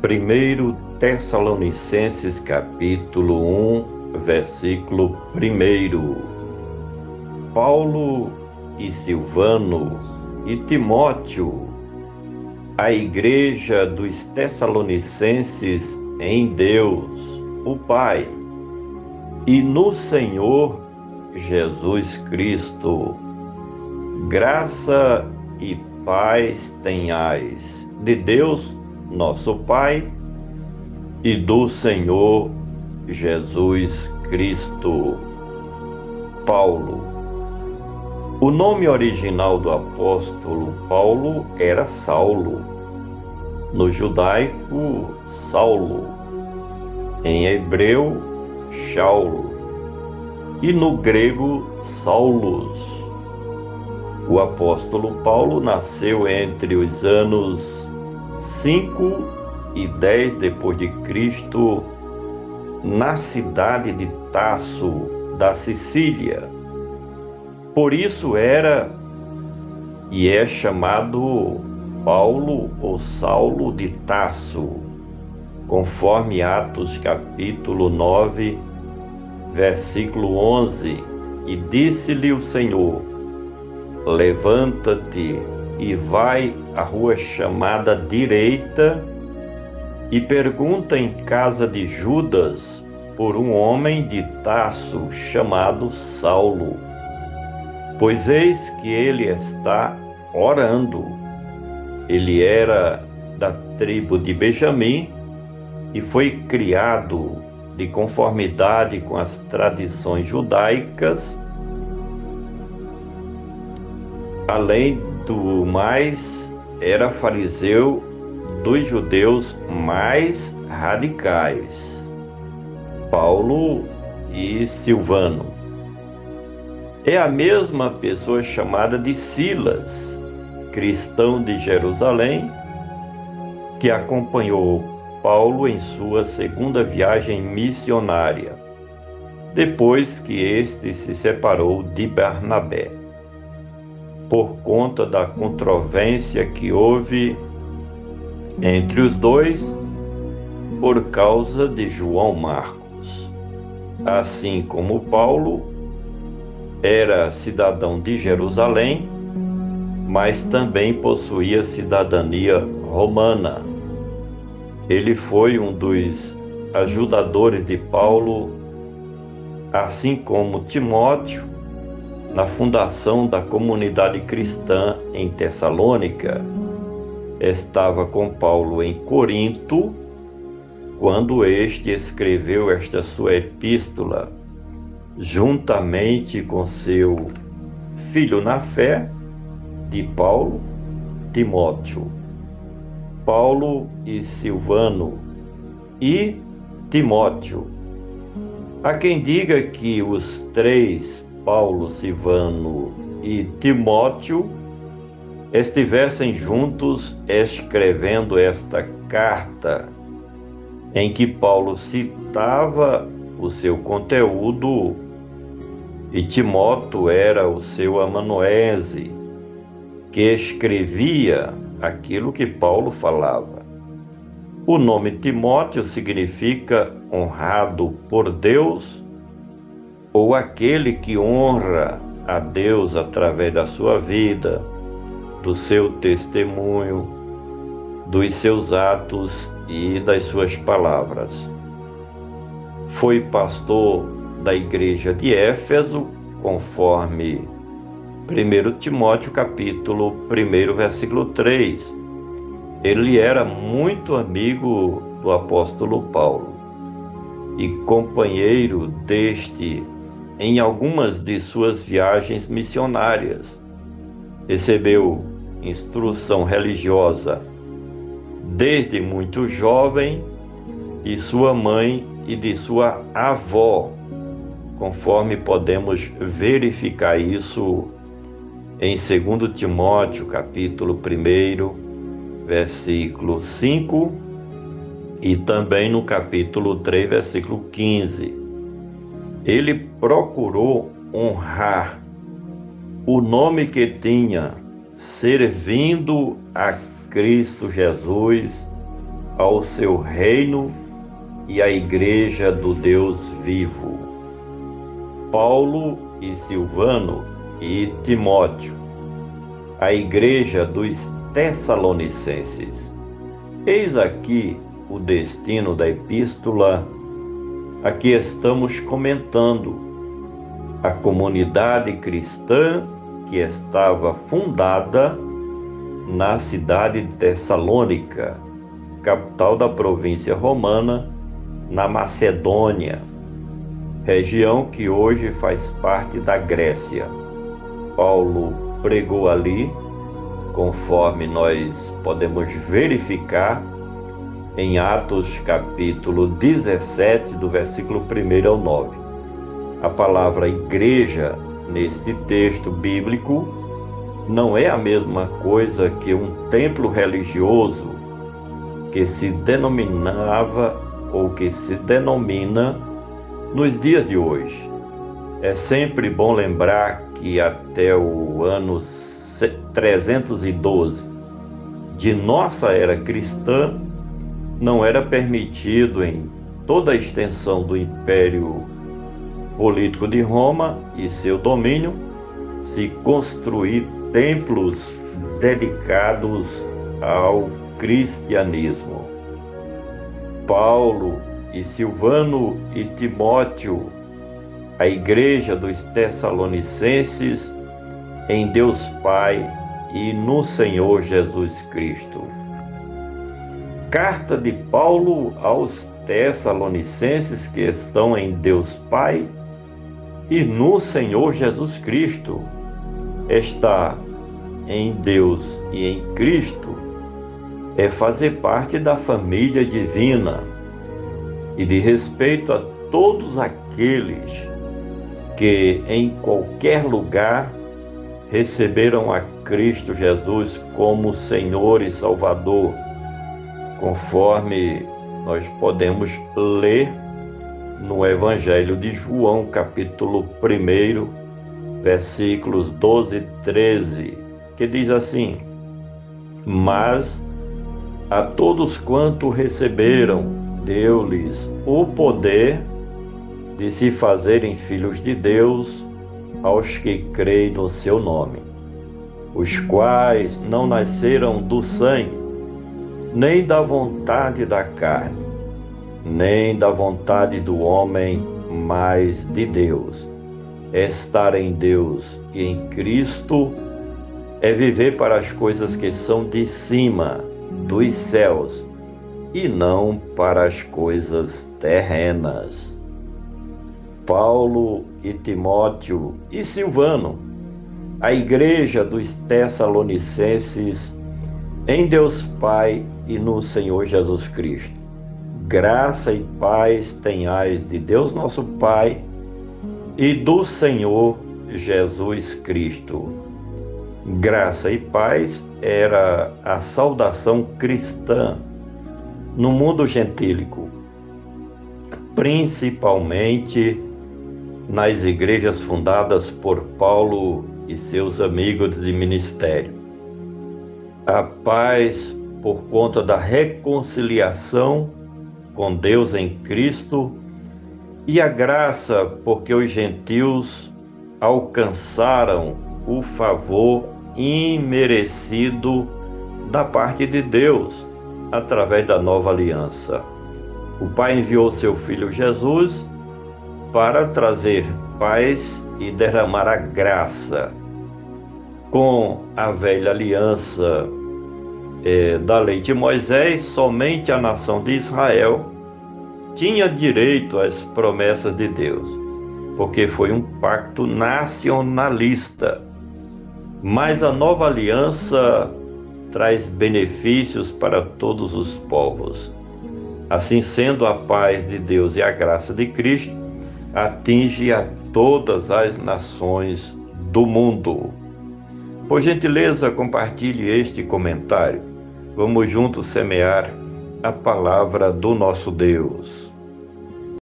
Primeiro Tessalonicenses capítulo 1, versículo 1. Paulo e Silvano e Timóteo, a igreja dos Tessalonicenses em Deus, o Pai, e no Senhor Jesus Cristo, graça e paz tenhais de Deus, nosso Pai, e do Senhor Jesus Cristo. Paulo. O nome original do apóstolo Paulo era Saulo, no judaico Saulo, em hebreu Shaulo e no grego Saulus. O apóstolo Paulo nasceu entre os anos 5 e 10 depois de Cristo, na cidade de Tarso, da Sicília. Por isso era e é chamado Paulo ou Saulo de Tarso, conforme Atos capítulo 9, versículo 11, e disse-lhe o Senhor: levanta-te e vai à rua chamada Direita e pergunta em casa de Judas por um homem de Tarso chamado Saulo, pois eis que ele está orando. Ele era da tribo de Benjamim e foi criado de conformidade com as tradições judaicas. Além do mais, era fariseu dos judeus mais radicais. Paulo e Silvano. É a mesma pessoa chamada de Silas, cristão de Jerusalém, que acompanhou Paulo em sua segunda viagem missionária, depois que este se separou de Barnabé, por conta da controvérsia que houve entre os dois por causa de João Marcos. Assim como Paulo era cidadão de Jerusalém, mas também possuía cidadania romana. Ele foi um dos ajudadores de Paulo, assim como Timóteo, na fundação da comunidade cristã em Tessalônica. Estava com Paulo em Corinto, quando este escreveu esta sua epístola, juntamente com seu filho na fé de Paulo, Timóteo. Paulo e Silvano e Timóteo. Há quem diga que os três, Paulo, Silvano e Timóteo, estivessem juntos escrevendo esta carta, em que Paulo citava o seu conteúdo e Timóteo era o seu amanuense, que escrevia aquilo que Paulo falava. O nome Timóteo significa honrado por Deus, ou aquele que honra a Deus através da sua vida, do seu testemunho, dos seus atos e das suas palavras. Foi pastor da igreja de Éfeso, conforme 1 Timóteo capítulo 1, versículo 3. Ele era muito amigo do apóstolo Paulo e companheiro deste em algumas de suas viagens missionárias. Recebeu instrução religiosa desde muito jovem de sua mãe e de sua avó, conforme podemos verificar isso em 2 Timóteo, capítulo 1, versículo 5, e também no capítulo 3, versículo 15. Ele procurou honrar o nome que tinha, servindo a Cristo Jesus ao seu reino e à igreja do Deus vivo. Paulo e Silvano e Timóteo, a igreja dos Tessalonicenses. Eis aqui o destino da epístola a que estamos comentando. A comunidade cristã que estava fundada na cidade de Tessalônica, capital da província romana, na Macedônia, região que hoje faz parte da Grécia. Paulo pregou ali, conforme nós podemos verificar em Atos capítulo 17, do versículo 1 ao 9. A palavra igreja, neste texto bíblico, não é a mesma coisa que um templo religioso que se denominava ou que se denomina nos dias de hoje. É sempre bom lembrar que até o ano 312 de nossa era cristã, não era permitido em toda a extensão do Império Político de Roma e seu domínio se construir templos dedicados ao cristianismo. Paulo e Silvano e Timóteo, a igreja dos Tessalonicenses, em Deus Pai e no Senhor Jesus Cristo. Carta de Paulo aos Tessalonicenses que estão em Deus Pai e no Senhor Jesus Cristo. Estar em Deus e em Cristo é fazer parte da família divina e de respeito a todos aqueles que em qualquer lugar receberam a Cristo Jesus como Senhor e Salvador, conforme nós podemos ler no Evangelho de João, capítulo 1, versículos 12 e 13, que diz assim: Mas a todos quanto receberam, deu-lhes o poder de se fazerem filhos de Deus, aos que creem no seu nome, os quais não nasceram do sangue, nem da vontade da carne, nem da vontade do homem, mas de Deus. Estar em Deus e em Cristo é viver para as coisas que são de cima, dos céus, e não para as coisas terrenas. Paulo e Timóteo e Silvano, a igreja dos Tessalonicenses, em Deus Pai e no Senhor Jesus Cristo. Graça e paz tenhais de Deus nosso Pai e do Senhor Jesus Cristo. Graça e paz era a saudação cristã no mundo gentílico, principalmente nas igrejas fundadas por Paulo e seus amigos de ministério. A paz por conta da reconciliação com Deus em Cristo e a graça porque os gentios alcançaram o favor imerecido da parte de Deus através da nova aliança. O Pai enviou seu Filho Jesus para trazer paz e derramar a graça. Com a velha aliança da lei de Moisés, somente a nação de Israel tinha direito às promessas de Deus, porque foi um pacto nacionalista. Mas a nova aliança traz benefícios para todos os povos. Assim sendo, a paz de Deus e a graça de Cristo atinge a todas as nações do mundo. Por gentileza, compartilhe este comentário. Vamos juntos semear a palavra do nosso Deus.